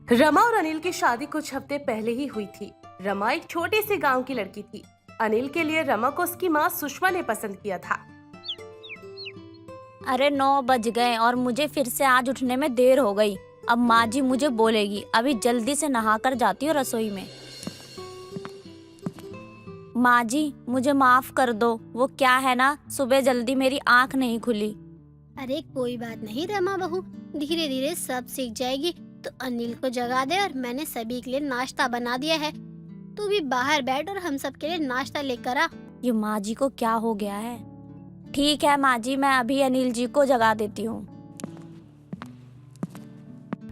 रमा और अनिल की शादी कुछ हफ्ते पहले ही हुई थी। रमा एक छोटे से गांव की लड़की थी। अनिल के लिए रमा को उसकी माँ सुषमा ने पसंद किया था। अरे 9 बज गए और मुझे फिर से आज उठने में देर हो गई। अब माँ जी मुझे बोलेगी। अभी जल्दी से नहा कर जाती हूँ रसोई में। माँ जी मुझे माफ कर दो, वो क्या है ना, सुबह जल्दी मेरी आँख नहीं खुली। अरे कोई बात नहीं रमा बहू, धीरे धीरे सब सीख जाएगी। तो अनिल को जगा दे और मैंने सभी के लिए नाश्ता बना दिया है। तू भी बाहर बैठ और हम सब के लिए नाश्ता लेकर आ। ये माँ जी को क्या हो गया है। ठीक है माँ जी, मैं अभी अनिल जी को जगा देती हूँ।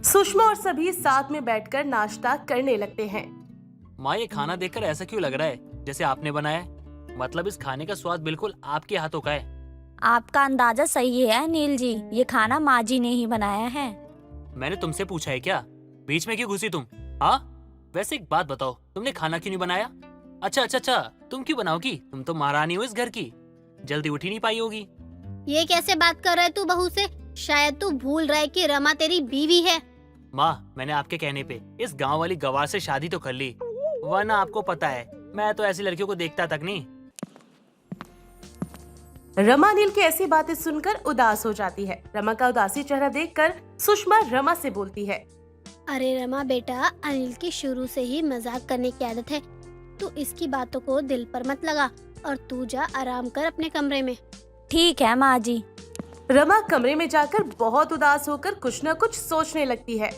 सुषमा और सभी साथ में बैठकर नाश्ता करने लगते हैं। माँ, ये खाना देखकर ऐसा क्यों लग रहा है जैसे आपने बनाया है? मतलब इस खाने का स्वाद बिल्कुल आपके हाथों का है। आपका अंदाजा सही है अनिल जी, ये खाना माँ जी ने ही बनाया है। मैंने तुमसे पूछा है क्या? बीच में क्यों घुसी तुम? हाँ, वैसे एक बात बताओ, तुमने खाना क्यों नहीं बनाया? अच्छा, तुम क्यों बनाओगी? तुम तो महारानी हो इस घर की, जल्दी उठ ही नहीं पाई होगी। ये कैसे बात कर रहा है तू बहू से? शायद तू भूल रहा है कि रमा तेरी बीवी है। माँ, मैंने आपके कहने पे इस गांव वाली गवार से शादी तो कर ली, वरना आपको पता है मैं तो ऐसी लड़कियों को देखता तक नहीं। रमा अनिल की ऐसी बातें सुनकर उदास हो जाती है। रमा का उदासी चेहरा देखकर सुषमा रमा से बोलती है। अरे रमा बेटा, अनिल की शुरू से ही मजाक करने की आदत है। तू इसकी बातों को दिल पर मत लगा और तू जा आराम कर अपने कमरे में। ठीक है माँ जी। रमा कमरे में जाकर बहुत उदास होकर कुछ न कुछ सोचने लगती है।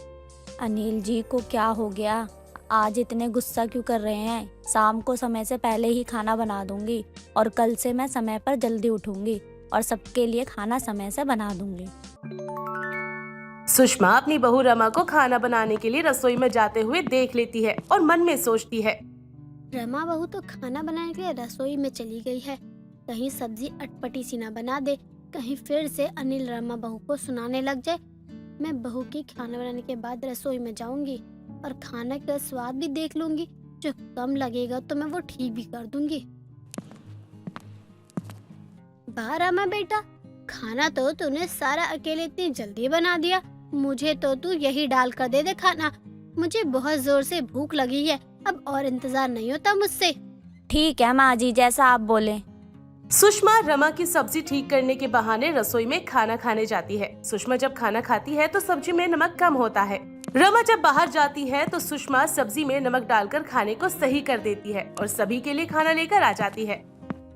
अनिल जी को क्या हो गया, आज इतने गुस्सा क्यों कर रहे हैं? शाम को समय से पहले ही खाना बना दूंगी और कल से मैं समय पर जल्दी उठूंगी और सबके लिए खाना समय से बना दूंगी। सुषमा अपनी बहू रमा को खाना बनाने के लिए रसोई में जाते हुए देख लेती है और मन में सोचती है। रमा बहू तो खाना बनाने के लिए रसोई में चली गई है। कहीं सब्जी अटपटी सी ना बना दे, कहीं फिर से अनिल रमा बहू को सुनाने लग जाए। मैं बहू की खाना बनाने के बाद रसोई में जाऊंगी और खाने का स्वाद भी देख लूंगी। जो कम लगेगा तो मैं वो ठीक भी कर दूंगी। वाह रमा बेटा, खाना तो तूने सारा अकेले इतनी जल्दी बना दिया। मुझे तो तू यही डाल कर दे खाना। मुझे बहुत जोर से भूख लगी है, अब और इंतजार नहीं होता मुझसे। ठीक है माँ जी, जैसा आप बोले। सुषमा रमा की सब्जी ठीक करने के बहाने रसोई में खाना खाने जाती है। सुषमा जब खाना खाती है तो सब्जी में नमक कम होता है। रमा जब बाहर जाती है तो सुषमा सब्जी में नमक डालकर खाने को सही कर देती है और सभी के लिए खाना लेकर आ जाती है।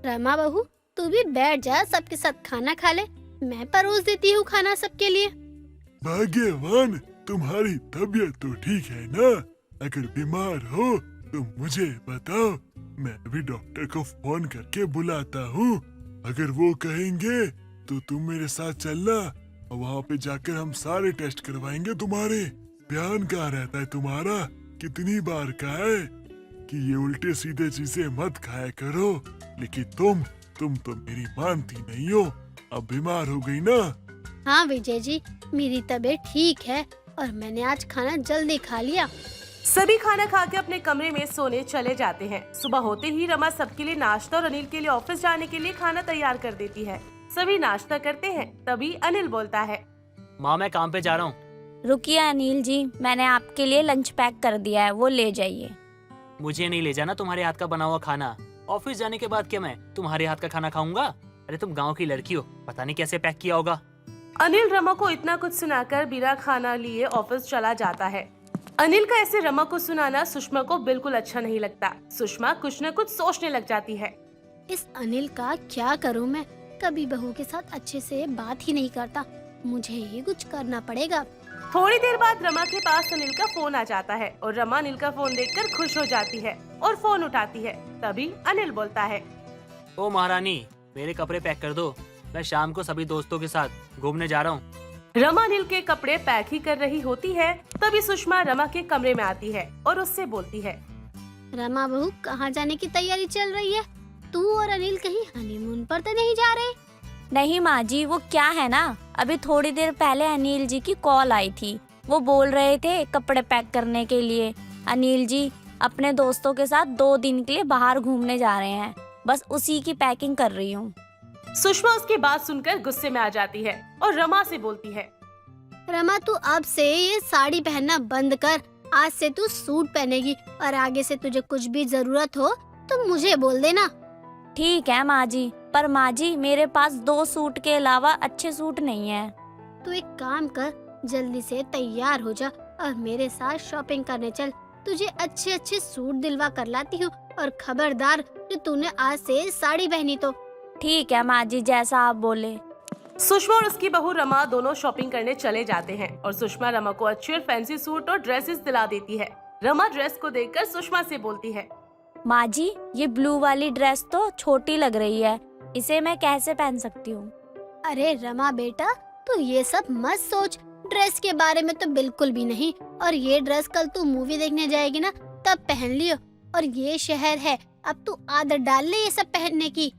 रमा बहू, तू भी बैठ जा, सबके साथ खाना खा ले। मैं परोस देती हूँ खाना सबके लिए। भाग्यवान, तुम्हारी तबीयत तो ठीक है ना? अगर बीमार हो तो मुझे बताओ, मैं अभी डॉक्टर को फोन करके बुलाता हूँ। अगर वो कहेंगे तो तुम मेरे साथ चलना और वहाँ पे जाकर हम सारे टेस्ट करवाएंगे तुम्हारे। ध्यान कहाँ रहता है तुम्हारा? कितनी बार कहा है कि ये उल्टे सीधे चीजें मत खाया करो, लेकिन तुम तो मेरी मानती नहीं हो। अब बीमार हो गई ना? हाँ विजय जी, मेरी तबीयत ठीक है और मैंने आज खाना जल्दी खा लिया। सभी खाना खा के अपने कमरे में सोने चले जाते हैं। सुबह होते ही रमा सबके लिए नाश्ता और अनिल के लिए ऑफिस जाने के लिए खाना तैयार कर देती है। सभी नाश्ता करते हैं, तभी अनिल बोलता है। माँ, मैं काम पे जा रहा हूँ। रुकिए अनिल जी, मैंने आपके लिए लंच पैक कर दिया है, वो ले जाइए। मुझे नहीं ले जाना तुम्हारे हाथ का बना हुआ खाना। ऑफिस जाने के बाद क्या मैं तुम्हारे हाथ का खाना खाऊंगा? अरे तुम गाँव की लड़की हो, पता नहीं कैसे पैक किया होगा। अनिल रमा को इतना कुछ सुनाकर बिना खाना लिए ऑफिस चला जाता है। अनिल का ऐसे रमा को सुनाना सुषमा को बिल्कुल अच्छा नहीं लगता। सुषमा कुछ न कुछ सोचने लग जाती है। इस अनिल का क्या करूं मैं? कभी बहू के साथ अच्छे से बात ही नहीं करता। मुझे ही कुछ करना पड़ेगा। थोड़ी देर बाद रमा के पास अनिल का फोन आ जाता है और रमा अनिल का फोन देखकर खुश हो जाती है और फोन उठाती है। तभी अनिल बोलता है। ओ महारानी, मेरे कपड़े पैक कर दो, मैं शाम को सभी दोस्तों के साथ घूमने जा रहा हूँ। रमा अनिल के कपड़े पैक ही कर रही होती है, तभी सुषमा रमा के कमरे में आती है और उससे बोलती है। रमा बहू, कहाँ जाने की तैयारी चल रही है? तू और अनिल कहीं हनीमून पर तो नहीं जा रहे? नहीं माँ जी, वो क्या है ना, अभी थोड़ी देर पहले अनिल जी की कॉल आई थी। वो बोल रहे थे कपड़े पैक करने के लिए। अनिल जी अपने दोस्तों के साथ 2 दिन के लिए बाहर घूमने जा रहे हैं, बस उसी की पैकिंग कर रही हूँ। सुषमा उसकी बात सुनकर गुस्से में आ जाती है और रमा से बोलती है। रमा, तू अब से ये साड़ी पहनना बंद कर। आज से तू सूट पहनेगी और आगे से तुझे कुछ भी जरूरत हो तो मुझे बोल देना। ठीक है माँ जी, पर माँ जी मेरे पास 2 सूट के अलावा अच्छे सूट नहीं है। तू एक काम कर, जल्दी से तैयार हो जा और मेरे साथ शॉपिंग करने चल। तुझे अच्छे अच्छे सूट दिलवा कर लाती हूँ और खबरदार कि तूने आज से साड़ी पहनी तो। ठीक है माँ जी, जैसा आप बोले। सुषमा और उसकी बहू रमा दोनों शॉपिंग करने चले जाते हैं और सुषमा रमा को अच्छे और फैंसी सूट और ड्रेसेस दिला देती है। रमा ड्रेस को देखकर सुषमा से बोलती है, माँ जी ये ब्लू वाली ड्रेस तो छोटी लग रही है, इसे मैं कैसे पहन सकती हूँ? अरे रमा बेटा, तू ये सब मत सोच, ड्रेस के बारे में तो बिल्कुल भी नहीं। और ये ड्रेस कल तू मूवी देखने जाएगी ना तब पहन लियो। और ये शहर है, अब तू आदत डाल ले ये सब पहनने की।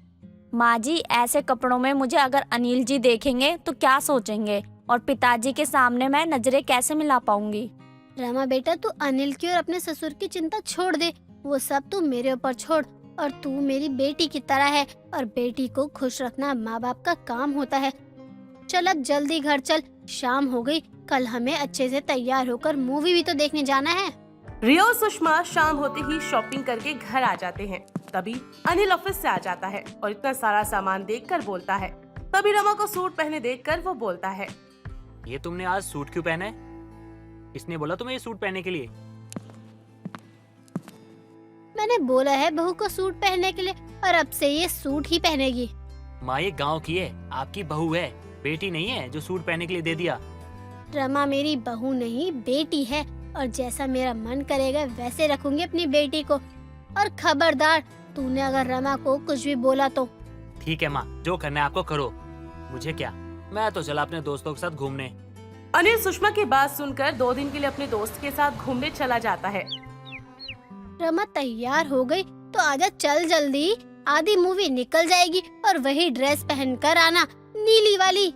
माँ जी ऐसे कपड़ों में मुझे अगर अनिल जी देखेंगे तो क्या सोचेंगे, और पिताजी के सामने मैं नजरें कैसे मिला पाऊंगी? रमा बेटा, तू अनिल की और अपने ससुर की चिंता छोड़ दे, वो सब तू मेरे ऊपर छोड़। और तू मेरी बेटी की तरह है और बेटी को खुश रखना माँ बाप का काम होता है। चल अब जल्दी घर चल, शाम हो गई, कल हमें अच्छे से तैयार होकर मूवी भी तो देखने जाना है। रिया और सुषमा शाम होते ही शॉपिंग करके घर आ जाते हैं। तभी अनिल ऑफिस से आ जाता है और इतना सारा सामान देखकर बोलता है। तभी रमा को सूट पहने देखकर वो बोलता है, ये तुमने आज सूट क्यों पहना है? किसने बोला तुम्हें ये सूट पहनने के लिए? मैंने बोला है बहू को सूट पहनने के लिए और अब से ये सूट ही पहनेगी। माँ ये गांव की है, आपकी बहू है, बेटी नहीं है जो सूट पहनने के लिए दे दिया। रमा मेरी बहू नहीं बेटी है और जैसा मेरा मन करेगा वैसे रखूंगी अपनी बेटी को। और खबरदार तूने अगर रमा को कुछ भी बोला तो। ठीक है माँ, जो करना है आपको करो, मुझे क्या, मैं तो चला अपने दोस्तों के साथ घूमने। अनिल सुषमा की बात सुनकर 2 दिन के लिए अपने दोस्त के साथ घूमने चला जाता है। रमा तैयार हो गई तो आजा चल जल्दी, आधी मूवी निकल जाएगी और वही ड्रेस पहनकर आना, नीली वाली।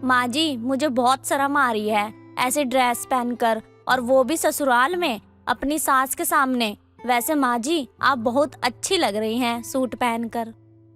माँ जी मुझे बहुत शर्म आ रही है ऐसे ड्रेस पहनकर, और वो भी ससुराल में अपनी सास के सामने। वैसे माँ जी आप बहुत अच्छी लग रही हैं सूट पहनकर।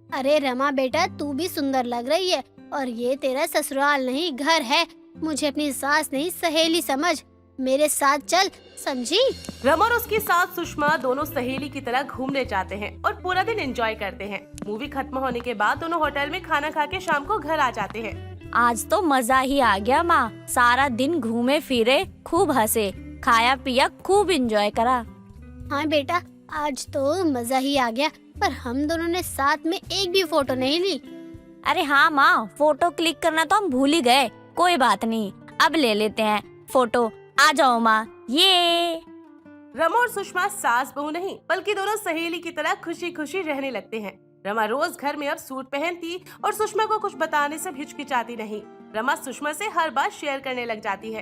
अरे रमा बेटा, तू भी सुंदर लग रही है और ये तेरा ससुराल नहीं घर है। मुझे अपनी सास नहीं सहेली समझ, मेरे साथ चल, समझी? रमा और उसकी सास सुषमा दोनों सहेली की तरह घूमने जाते हैं और पूरा दिन एंजॉय करते हैं। मूवी खत्म होने के बाद दोनों होटल में खाना खा के शाम को घर आ जाते हैं। आज तो मजा ही आ गया माँ, सारा दिन घूमे फिरे, खूब हंसे, खाया पिया, खूब एंजॉय करा। हाँ बेटा, आज तो मजा ही आ गया, पर हम दोनों ने साथ में एक भी फोटो नहीं ली। अरे हाँ माँ, फोटो क्लिक करना तो हम भूल ही गए। कोई बात नहीं, अब ले लेते हैं फोटो। आ जाओ माँ। ये रमा और सुषमा सास बहू नहीं बल्कि दोनों सहेली की तरह खुशी खुशी रहने लगते हैं। रमा रोज घर में अब सूट पहनती और सुषमा को कुछ बताने से हिचकिचाती नहीं। रमा सुषमा से हर बात शेयर करने लग जाती है।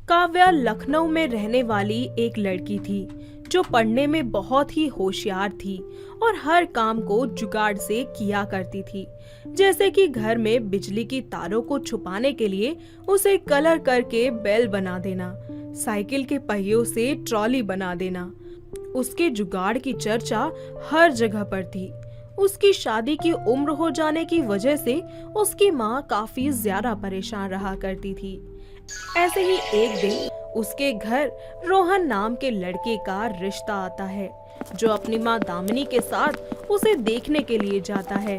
काव्या लखनऊ में रहने वाली एक लड़की थी जो पढ़ने में बहुत ही होशियार थी और हर काम को जुगाड़ से किया करती थी। जैसे कि घर में बिजली की तारों को छुपाने के लिए उसे कलर करके बेल बना देना, साइकिल के पहियों से ट्रॉली बना देना। उसके जुगाड़ की चर्चा हर जगह पर थी। उसकी शादी की उम्र हो जाने की वजह से उसकी माँ काफी ज्यादा परेशान रहा करती थी। ऐसे ही एक दिन उसके घर रोहन नाम के लड़के का रिश्ता आता है जो अपनी माँ दामिनी के साथ उसे देखने के लिए जाता है।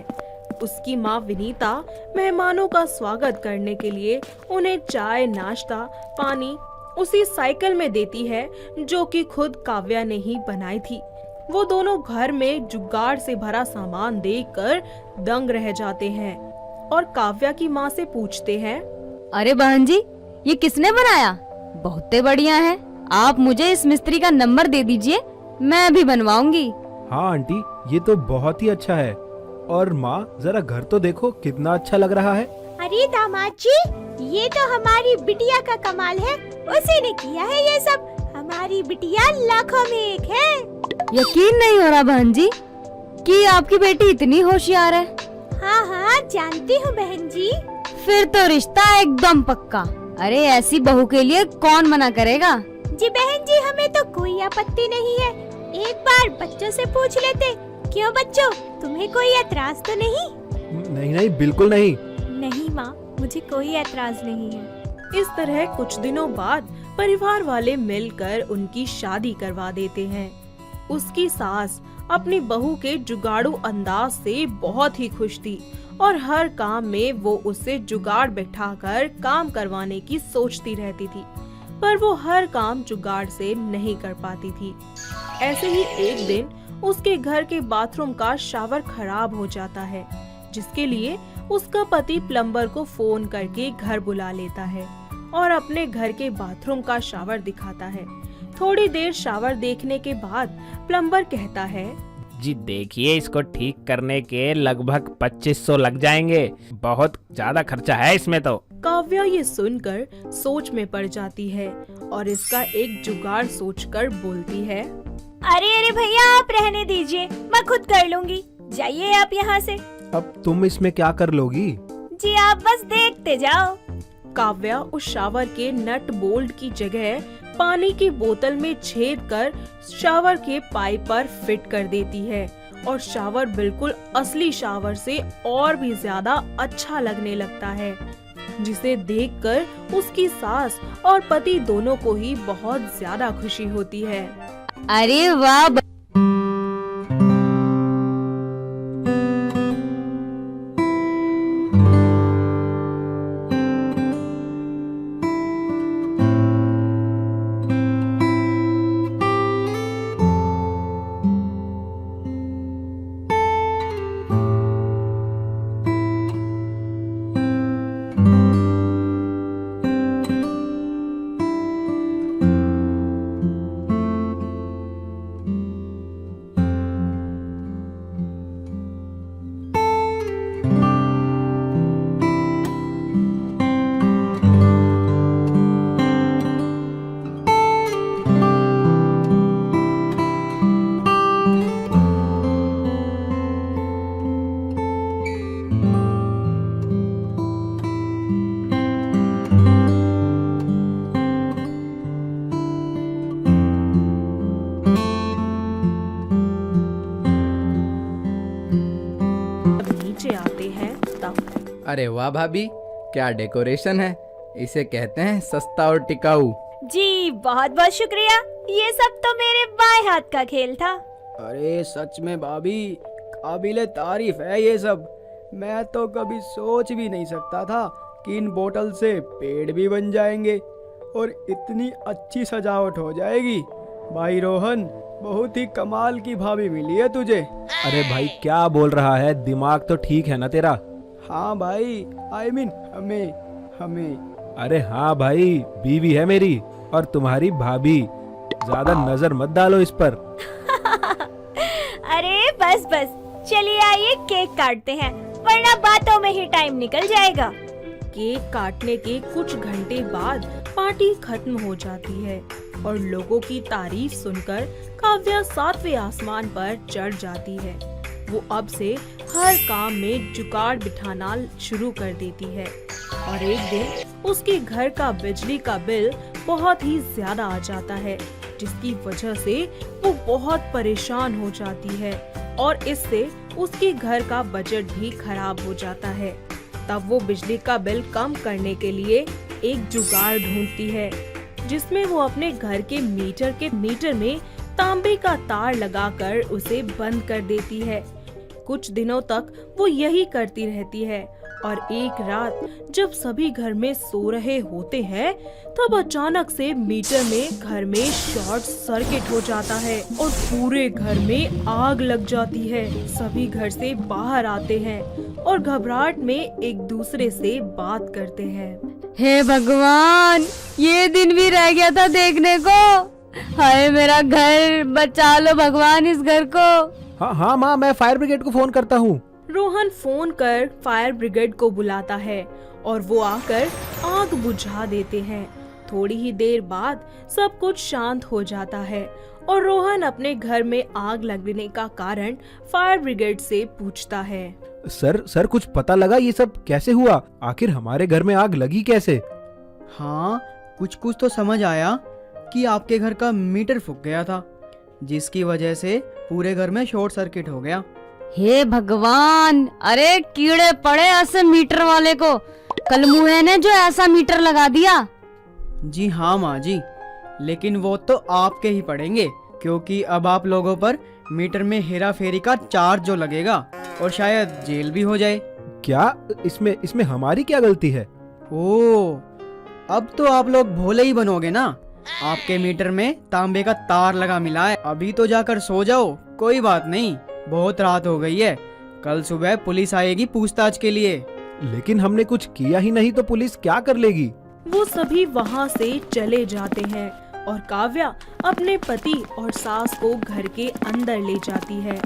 उसकी माँ विनीता मेहमानों का स्वागत करने के लिए उन्हें चाय, नाश्ता, पानी उसी साइकिल में देती है जो कि खुद काव्या ने ही बनाई थी। वो दोनों घर में जुगाड़ से भरा सामान देखकर दंग रह जाते हैं और काव्या की माँ से पूछते हैं, अरे बहन जी, ये किसने बनाया? बहुत बढ़िया है। आप मुझे इस मिस्त्री का नंबर दे दीजिए, मैं भी बनवाऊंगी। हाँ आंटी, ये तो बहुत ही अच्छा है। और माँ जरा घर तो देखो कितना अच्छा लग रहा है। अरे दामाद जी, ये तो हमारी बिटिया का कमाल है, उसी ने किया है ये सब। हमारी बिटिया लाखों में एक है। यकीन नहीं हो रहा बहन जी कि आपकी बेटी इतनी होशियार है। हाँ हाँ जानती हूँ बहन जी। फिर तो रिश्ता एकदम पक्का। अरे ऐसी बहू के लिए कौन मना करेगा? जी बहन जी, हमें तो कोई आपत्ति नहीं है। एक बार बच्चों से पूछ लेते। क्यों बच्चों, तुम्हें कोई एतराज तो नहीं? नहीं नहीं, बिल्कुल नहीं। नहीं माँ, मुझे कोई एतराज नहीं है। इस तरह कुछ दिनों बाद परिवार वाले मिलकर उनकी शादी करवा देते हैं। उसकी सास अपनी बहू के जुगाड़ू अंदाज से बहुत ही खुश थी और हर काम में वो उससे जुगाड़ बैठाकर काम करवाने की सोचती रहती थी, पर वो हर काम जुगाड़ से नहीं कर पाती थी। ऐसे ही एक दिन उसके घर के बाथरूम का शावर खराब हो जाता है, जिसके लिए उसका पति प्लम्बर को फोन करके घर बुला लेता है और अपने घर के बाथरूम का शावर दिखाता है। थोड़ी देर शावर देखने के बाद प्लम्बर कहता है, जी देखिए, इसको ठीक करने के लगभग 2500 लग जाएंगे, बहुत ज्यादा खर्चा है इसमें तो। काव्या ये सुनकर सोच में पड़ जाती है और इसका एक जुगाड़ सोचकर बोलती है, अरे भैया आप रहने दीजिए, मैं खुद कर लूंगी, जाइए आप यहाँ से। अब तुम इसमें क्या कर लोगी? जी आप बस देखते जाओ। काव्या उस शावर के नट बोल्ट की जगह पानी की बोतल में छेद कर शावर के पाइप पर फिट कर देती है और शावर बिल्कुल असली शावर से और भी ज्यादा अच्छा लगने लगता है, जिसे देखकर उसकी सास और पति दोनों को ही बहुत ज्यादा खुशी होती है। अरे वाह अरे वाह भाभी, क्या डेकोरेशन है, इसे कहते हैं सस्ता और टिकाऊ। जी बहुत बहुत शुक्रिया, ये सब तो मेरे बाएं हाथ का खेल था। अरे सच में भाभी, काबिले तारीफ है ये सब। मैं तो कभी सोच भी नहीं सकता था कि इन बोतल से पेड़ भी बन जाएंगे और इतनी अच्छी सजावट हो जाएगी। भाई रोहन, बहुत ही कमाल की भाभी मिली है तुझे। अरे भाई क्या बोल रहा है, दिमाग तो ठीक है ना तेरा? हाँ भाई, I mean हमें। अरे हाँ भाई, बीवी है मेरी और तुम्हारी भाभी, ज्यादा नजर मत डालो इस पर। अरे बस चलिए आइए केक काटते हैं, वरना बातों में ही टाइम निकल जाएगा। केक काटने के कुछ घंटे बाद पार्टी खत्म हो जाती है और लोगों की तारीफ सुनकर काव्या 7वें आसमान पर चढ़ जाती है। वो अब से हर काम में जुगाड़ बिठाना शुरू कर देती है और एक दिन उसके घर का बिजली का बिल बहुत ही ज्यादा आ जाता है, जिसकी वजह से वो बहुत परेशान हो जाती है और इससे उसके घर का बजट भी खराब हो जाता है। तब वो बिजली का बिल कम करने के लिए एक जुगाड़ ढूंढती है, जिसमें वो अपने घर के मीटर में तांबे का तार लगाकर उसे बंद कर देती है। कुछ दिनों तक वो यही करती रहती है और एक रात जब सभी घर में सो रहे होते हैं, तब अचानक से मीटर में घर में शॉर्ट सर्किट हो जाता है और पूरे घर में आग लग जाती है। सभी घर से बाहर आते हैं और घबराहट में एक दूसरे से बात करते हैं। हे भगवान, ये दिन भी रह गया था देखने को। हाय मेरा घर, बचा लो भगवान इस घर को। हाँ माँ, मैं फायर ब्रिगेड को फोन करता हूँ। रोहन फोन कर फायर ब्रिगेड को बुलाता है और वो आकर आग बुझा देते हैं। थोड़ी ही देर बाद सब कुछ शांत हो जाता है और रोहन अपने घर में आग लगने का कारण फायर ब्रिगेड से पूछता है। सर कुछ पता लगा ये सब कैसे हुआ? आखिर हमारे घर में आग लगी कैसे? हाँ, कुछ तो समझ आया कि आपके घर का मीटर फूक गया था, जिसकी वजह से पूरे घर में शॉर्ट सर्किट हो गया। हे भगवान, अरे कीड़े पड़े ऐसे मीटर वाले को। कल मुए ने जो ऐसा मीटर लगा दिया। जी हाँ माँ जी, लेकिन वो तो आपके ही पड़ेंगे, क्योंकि अब आप लोगों पर मीटर में हेरा फेरी का चार्ज जो लगेगा और शायद जेल भी हो जाए। क्या इसमें हमारी क्या गलती है? ओह, अब तो आप लोग भोले ही बनोगे ना। आपके मीटर में तांबे का तार लगा मिला है। अभी तो जाकर सो जाओ, कोई बात नहीं, बहुत रात हो गई है। कल सुबह पुलिस आएगी पूछताछ के लिए। लेकिन हमने कुछ किया ही नहीं तो पुलिस क्या कर लेगी? वो सभी वहाँ से चले जाते हैं और काव्या अपने पति और सास को घर के अंदर ले जाती है।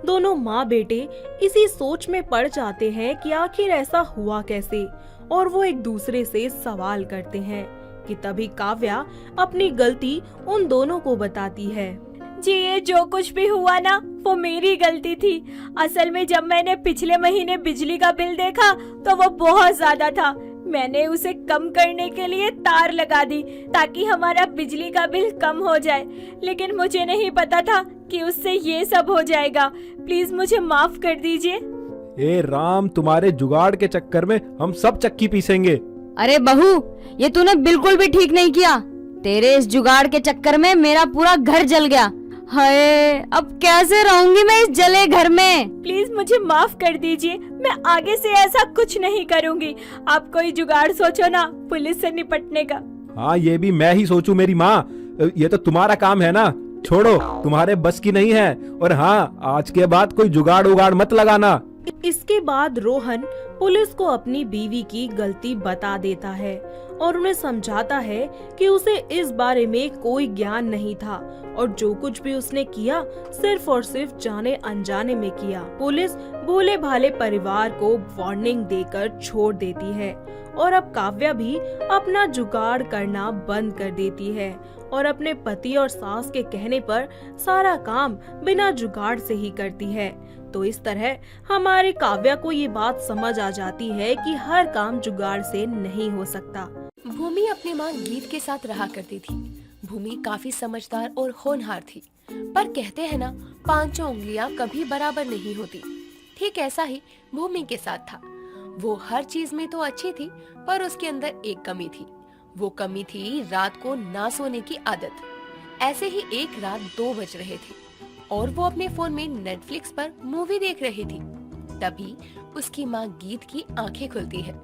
दोनों माँ बेटे इसी सोच में पड़ जाते हैं कि आखिर ऐसा हुआ कैसे, और वो एक दूसरे से सवाल करते हैं कि तभी काव्या अपनी गलती उन दोनों को बताती है। जी ये जो कुछ भी हुआ ना वो मेरी गलती थी। असल में जब मैंने पिछले महीने बिजली का बिल देखा तो वो बहुत ज्यादा था। मैंने उसे कम करने के लिए तार लगा दी ताकि हमारा बिजली का बिल कम हो जाए, लेकिन मुझे नहीं पता था कि उससे ये सब हो जाएगा। प्लीज मुझे माफ कर दीजिए। ए राम, तुम्हारे जुगाड़ के चक्कर में हम सब चक्की पीसेंगे। अरे बहू, ये तूने बिल्कुल भी ठीक नहीं किया। तेरे इस जुगाड़ के चक्कर में मेरा पूरा घर जल गया। हाय, अब कैसे रहूंगी मैं इस जले घर में। प्लीज मुझे माफ कर दीजिए, मैं आगे से ऐसा कुछ नहीं करूंगी। आप कोई जुगाड़ सोचो ना पुलिस से निपटने का। हाँ, ये भी मैं ही सोचूं मेरी माँ, ये तो तुम्हारा काम है ना। छोड़ो, तुम्हारे बस की नहीं है। और हाँ, आज के बाद कोई जुगाड़ उगाड़ मत लगाना। इसके बाद रोहन पुलिस को अपनी बीवी की गलती बता देता है और उन्हें समझाता है कि उसे इस बारे में कोई ज्ञान नहीं था और जो कुछ भी उसने किया सिर्फ और सिर्फ जाने अनजाने में किया। पुलिस भोले भाले परिवार को वार्निंग देकर छोड़ देती है और अब काव्या भी अपना जुगाड़ करना बंद कर देती है और अपने पति और सास के कहने पर सारा काम बिना जुगाड़ से ही करती है। तो इस तरह हमारे काव्या को ये बात समझ आ जाती है कि हर काम जुगाड़ से नहीं हो सकता। भूमि अपनी माँ गीत के साथ रहा करती थी। भूमि काफी समझदार और होनहार थी, पर कहते हैं ना, पांचों उंगलियां कभी बराबर नहीं होती। ठीक ऐसा ही भूमि के साथ था। वो हर चीज में तो अच्छी थी, पर उसके अंदर एक कमी थी। वो कमी थी रात को ना सोने की आदत। ऐसे ही एक रात 2 बज रहे थे और वो अपने फोन में नेटफ्लिक्स पर मूवी देख रही थी। तभी उसकी माँ गीत की आंखें खुलती है,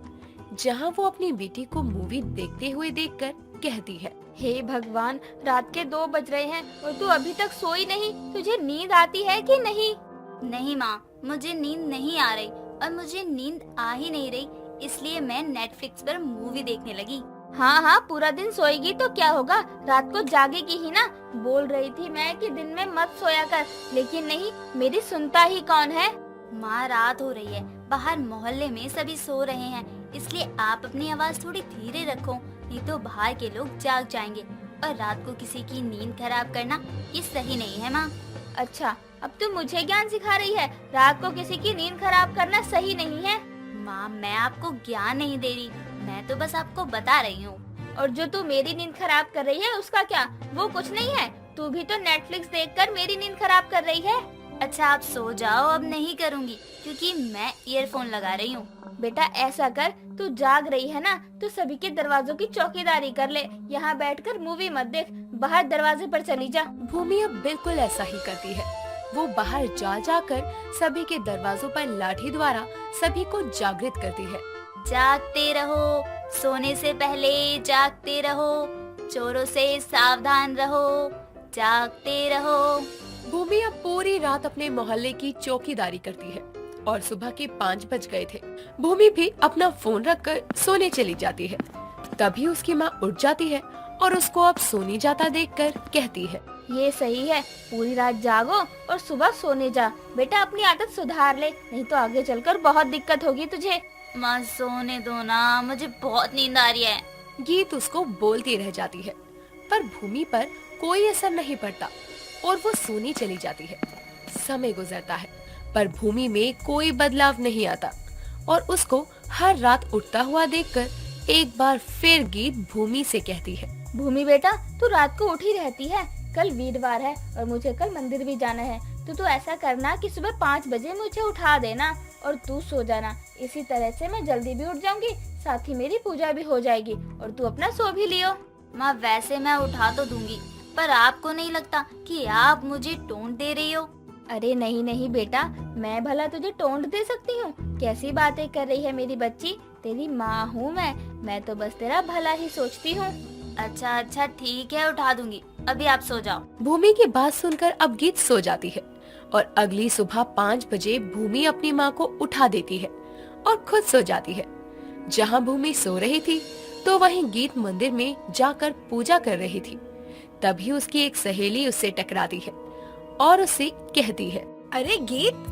जहाँ वो अपनी बेटी को मूवी देखते हुए देखकर कहती है, हे भगवान, रात के 2 बज रहे हैं और तू अभी तक सोई नहीं। तुझे नींद आती है कि नहीं? नहीं माँ, मुझे नींद नहीं आ रही और मुझे नींद आ ही नहीं रही, इसलिए मैं नेटफ्लिक्स पर मूवी देखने लगी। हाँ हाँ, पूरा दिन सोएगी तो क्या होगा, रात को जागेगी ही ना। बोल रही थी मैं कि दिन में मत सोया कर, लेकिन नहीं, मेरी सुनता ही कौन है। माँ, रात हो रही है, बाहर मोहल्ले में सभी सो रहे हैं, इसलिए आप अपनी आवाज थोड़ी धीरे रखो, नहीं तो बाहर के लोग जाग जाएंगे और रात को किसी की नींद खराब करना ये सही नहीं है माँ। अच्छा, अब तू मुझे ज्ञान सिखा रही है, रात को किसी की नींद खराब करना सही नहीं है। माँ, मैं आपको ज्ञान नहीं दे रही, मैं तो बस आपको बता रही हूँ। और जो तू मेरी नींद खराब कर रही है उसका क्या, वो कुछ नहीं है। तू भी तो नेटफ्लिक्स देखकर मेरी नींद खराब कर रही है। अच्छा, आप सो जाओ, अब नहीं करूँगी क्योंकि मैं ईयरफोन लगा रही हूँ। बेटा ऐसा कर, तू जाग रही है ना तो सभी के दरवाजों की चौकीदारी कर ले, यहाँ बैठकर मूवी मत देख, बाहर दरवाजे पर चली जा। भूमि अब बिल्कुल ऐसा ही करती है। वो बाहर जा जाकर सभी के दरवाजों पर लाठी द्वारा सभी को जागृत करती है। जागते रहो, सोने से पहले जागते रहो, चोरों से सावधान रहो, जागते रहो। भूमि अब पूरी रात अपने मोहल्ले की चौकीदारी करती है और सुबह के 5 बज गए थे। भूमि भी अपना फोन रखकर सोने चली जाती है। तभी उसकी माँ उठ जाती है और उसको अब सोने जाता देखकर कहती है, ये सही है, पूरी रात जागो और सुबह सोने जा। बेटा अपनी आदत सुधार ले, नहीं तो आगे चलकर बहुत दिक्कत होगी तुझे। माँ सोने दो ना, मुझे बहुत नींद आ रही है। गीत उसको बोलती रह जाती है, पर भूमि पर कोई असर नहीं पड़ता और वो सोनी चली जाती है। समय गुजरता है पर भूमि में कोई बदलाव नहीं आता और उसको हर रात उठता हुआ देखकर एक बार फिर गीत भूमि से कहती है, भूमि बेटा, तू रात को उठी रहती है, कल वीरवार है और मुझे कल मंदिर भी जाना है, तो तू ऐसा करना कि सुबह 5 बजे मुझे उठा देना। और तू सो जाना। इसी तरह से मैं जल्दी भी उठ जाऊंगी, साथ ही मेरी पूजा भी हो जाएगी और तू अपना सो भी लियो। माँ वैसे मैं उठा तो दूंगी, पर आपको नहीं लगता कि आप मुझे टोंट दे रही हो? अरे नहीं नहीं बेटा, मैं भला तुझे टोंट दे सकती हूँ? कैसी बातें कर रही है मेरी बच्ची, तेरी माँ हूँ मैं तो बस तेरा भला ही सोचती हूँ। अच्छा अच्छा ठीक है, उठा दूंगी, अभी आप सो जाओ। भूमि की बात सुनकर अब गीत सो जाती है और अगली सुबह 5 बजे भूमि अपनी माँ को उठा देती है और खुद सो जाती है। जहाँ भूमि सो रही थी तो वहीं गीत मंदिर में जाकर पूजा कर रही थी। तभी उसकी एक सहेली उससे टकराती है और उससे कहती है, अरे गीत,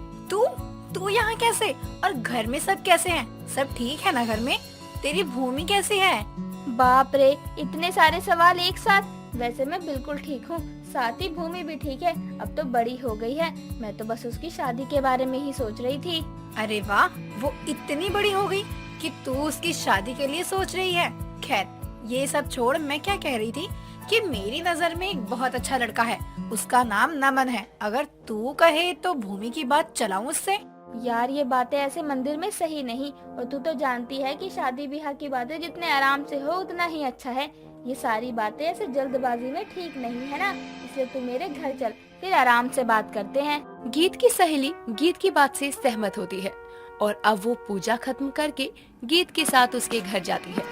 तू यहाँ कैसे? और घर में सब कैसे हैं? सब ठीक है ना घर में? तेरी भूमि कैसी है? बाप रे, इतने सारे सवाल एक साथ। वैसे मैं बिल्कुल ठीक हूँ, साथ ही भूमि भी ठीक है। अब तो बड़ी हो गई है, मैं तो बस उसकी शादी के बारे में ही सोच रही थी। अरे वाह, वो इतनी बड़ी हो गई कि तू उसकी शादी के लिए सोच रही है। खैर ये सब छोड़, मैं क्या कह रही थी कि मेरी नजर में एक बहुत अच्छा लड़का है, उसका नाम नमन है। अगर तू कहे तो भूमि की बात चलाऊं उससे? यार ये बातें ऐसे मंदिर में सही नहीं, और तू तो जानती है कि शादी ब्याह की बातें जितने आराम से हो उतना ही अच्छा है। ये सारी बातें ऐसे जल्दबाजी में ठीक नहीं है ना, इसलिए तू मेरे घर चल, फिर आराम से बात करते हैं। गीत की सहेली गीत की बात से सहमत होती है और अब वो पूजा खत्म करके गीत के साथ उसके घर जाती है,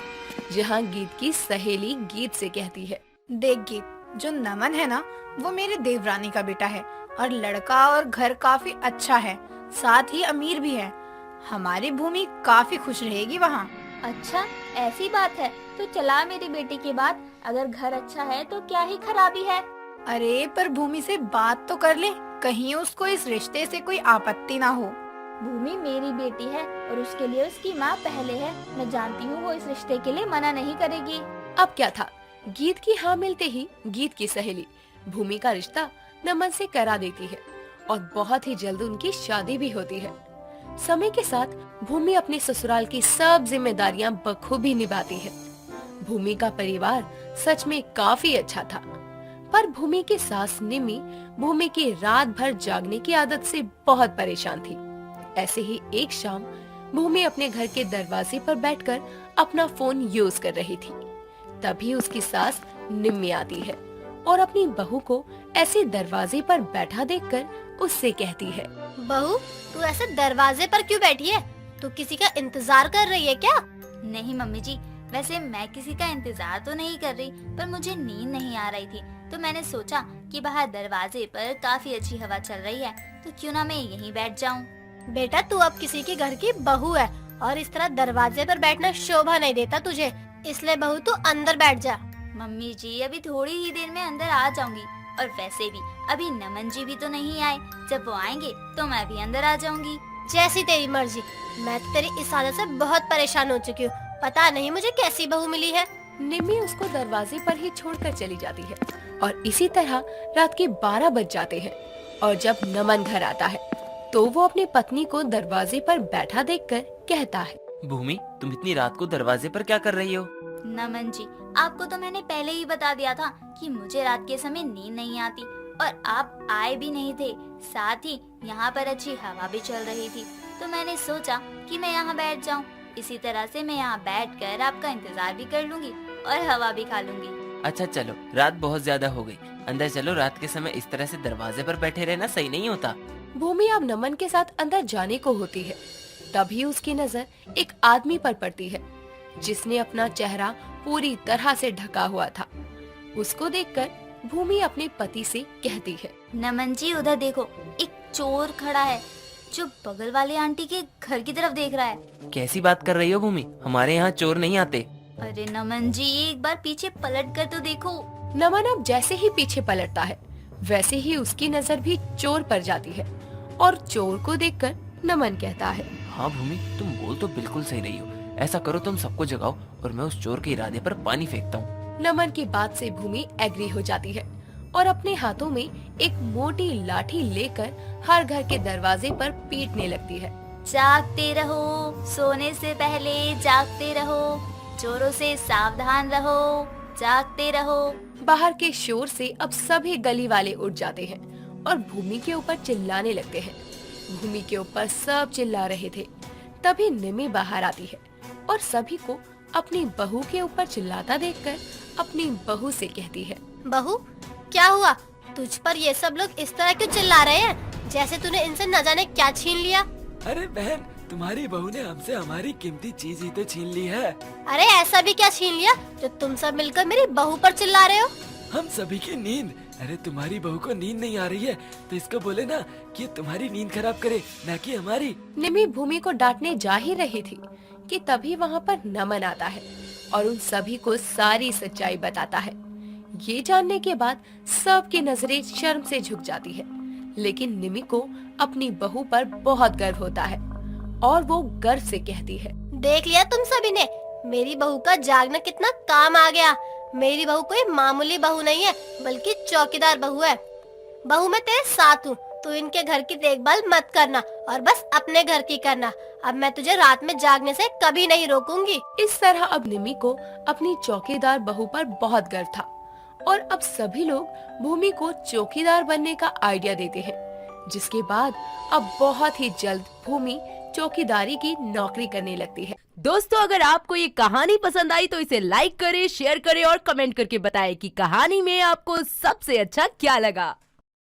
जहाँ गीत की सहेली गीत से कहती है, देख गीत, जो नमन है ना, वो मेरे देवरानी का बेटा है और लड़का और घर काफी अच्छा है, साथ ही अमीर भी है। हमारी भूमि काफी खुश रहेगी वहाँ। अच्छा ऐसी बात है, तो चला मेरी बेटी की बात। अगर घर अच्छा है तो क्या ही खराबी है। अरे पर भूमि से बात तो कर ले, कहीं उसको इस रिश्ते से कोई आपत्ति ना हो। भूमि मेरी बेटी है और उसके लिए उसकी माँ पहले है। मैं जानती हूँ वो इस रिश्ते के लिए मना नहीं करेगी। अब क्या था, गीत की हाँ मिलते ही गीत की सहेली भूमि का रिश्ता नमन से करा देती है और बहुत ही जल्द उनकी शादी भी होती है। समय के साथ भूमि अपने ससुराल की सब जिम्मेदारियां बखूबी निभाती है। भूमि का परिवार सच में काफी अच्छा था, पर भूमि की सास निमी भूमि की रात भर जागने की आदत से बहुत परेशान थी। ऐसे ही एक शाम भूमि अपने घर के दरवाजे पर बैठकर अपना फोन यूज कर रही थी। तभी उसकी सास निम्मी आती है और अपनी बहू को ऐसे दरवाजे पर बैठा देखकर उससे कहती है, बहू तू ऐसे दरवाजे पर क्यों बैठी है? तू किसी का इंतजार कर रही है क्या? नहीं मम्मी जी, वैसे मैं किसी का इंतजार तो नहीं कर रही, पर मुझे नींद नहीं आ रही थी, तो मैंने सोचा कि बाहर दरवाजे पर काफी अच्छी हवा चल रही है, तो क्यों ना मैं यहीं बैठ जाऊं। बेटा तू अब किसी के घर की बहू है और इस तरह दरवाजे पर बैठना शोभा नहीं देता तुझे, इसलिए बहू तू अंदर बैठ जा। मम्मी जी अभी थोड़ी ही देर में अंदर आ जाऊंगी, और वैसे भी अभी नमन जी भी तो नहीं आए, जब वो आएंगे तो मैं भी अंदर आ जाऊंगी। जैसी तेरी मर्जी, मैं तो तेरी इस आदत से बहुत परेशान हो चुकी हूँ, पता नहीं मुझे कैसी बहू मिली है। निम्मी उसको दरवाजे पर ही छोड़कर चली जाती है और इसी तरह रात के 12 बज जाते हैं और जब नमन घर आता है तो वो अपनी पत्नी को दरवाजे पर बैठा देखकर कहता है, भूमि तुम इतनी रात को दरवाजे पर क्या कर रही हो? नमन जी आपको तो मैंने पहले ही बता दिया था कि मुझे रात के समय नींद नहीं आती, और आप आए भी नहीं थे, साथ ही यहाँ पर अच्छी हवा भी चल रही थी, तो मैंने सोचा कि मैं यहाँ बैठ जाऊँ। इसी तरह से मैं यहाँ बैठकर आपका इंतजार भी कर लूंगी और हवा भी खा लूंगी। अच्छा चलो, रात बहुत ज्यादा हो गई, अंदर चलो। रात के समय इस तरह से दरवाजे पर बैठे रहना सही नहीं होता। भूमि अब नमन के साथ अंदर जाने को होती है, तभी उसकी नजर एक आदमी पर पड़ती है जिसने अपना चेहरा पूरी तरह से ढका हुआ था। उसको देखकर भूमि अपने पति से कहती है, नमन जी उधर देखो, एक चोर खड़ा है जो बगल वाले आंटी के घर की तरफ देख रहा है। कैसी बात कर रही हो भूमि, हमारे यहाँ चोर नहीं आते। अरे नमन जी एक बार पीछे पलट कर तो देखो। नमन अब जैसे ही पीछे पलटता है वैसे ही उसकी नजर भी चोर पर जाती है और चोर को देखकर नमन कहता है, हाँ भूमि तुम बोल तो बिल्कुल सही रही हो, ऐसा करो तुम सबको जगाओ और मैं उस चोर के इरादे पर पानी फेंकता हूँ। नमन की बात से भूमि एग्री हो जाती है और अपने हाथों में एक मोटी लाठी लेकर हर घर के दरवाजे पर पीटने लगती है। जागते रहो, सोने से पहले जागते रहो, चोरों से सावधान रहो, जागते रहो। बाहर के शोर से अब सभी गली वाले उठ जाते हैं और भूमि के ऊपर चिल्लाने लगते हैं। भूमि के ऊपर सब चिल्ला रहे थे। तभी निमी बाहर आती है और सभी को अपनी बहू के ऊपर चिल्लाता देखकर अपनी बहू से कहती है, बहू क्या हुआ? तुझ पर ये सब लोग इस तरह क्यों चिल्ला रहे हैं, जैसे तूने इनसे न जाने क्या छीन लिया? अरे बहन, तुम्हारी बहू ने हमसे हमारी कीमती चीज ही तो छीन ली है। अरे ऐसा भी क्या छीन लिया जो तुम सब मिलकर मेरी बहू पर चिल्ला रहे हो? हम सभी की नींद। अरे तुम्हारी बहू को नींद नहीं आ रही है तो इसको बोले ना कि तुम्हारी नींद खराब करे, ना कि हमारी। निमी भूमि को डांटने जा ही रही थी कि तभी वहाँ पर नमन आता है और उन सभी को सारी सच्चाई बताता है। ये जानने के बाद सबकी नजरें शर्म से झुक जाती है, लेकिन निमी को अपनी बहू पर बहुत गर्व होता है और वो गर्व से कहती है, देख लिया तुम सभी ने, मेरी बहू का जागना कितना काम आ गया। मेरी बहू कोई मामूली बहू नहीं है, बल्कि चौकीदार बहू है। बहू मैं तेरे साथ हूँ, तू इनके घर की देखभाल मत करना और बस अपने घर की करना। अब मैं तुझे रात में जागने से कभी नहीं रोकूंगी। इस तरह अब निमी को अपनी चौकीदार बहू पर बहुत गर्व था और अब सभी लोग भूमि को चौकीदार बनने का आइडिया देते हैं, जिसके बाद अब बहुत ही जल्द भूमि चौकीदारी की नौकरी करने लगती है। दोस्तों, अगर आपको ये कहानी पसंद आई तो इसे लाइक करें, शेयर करें और कमेंट करके बताएं कि कहानी में आपको सबसे अच्छा क्या लगा।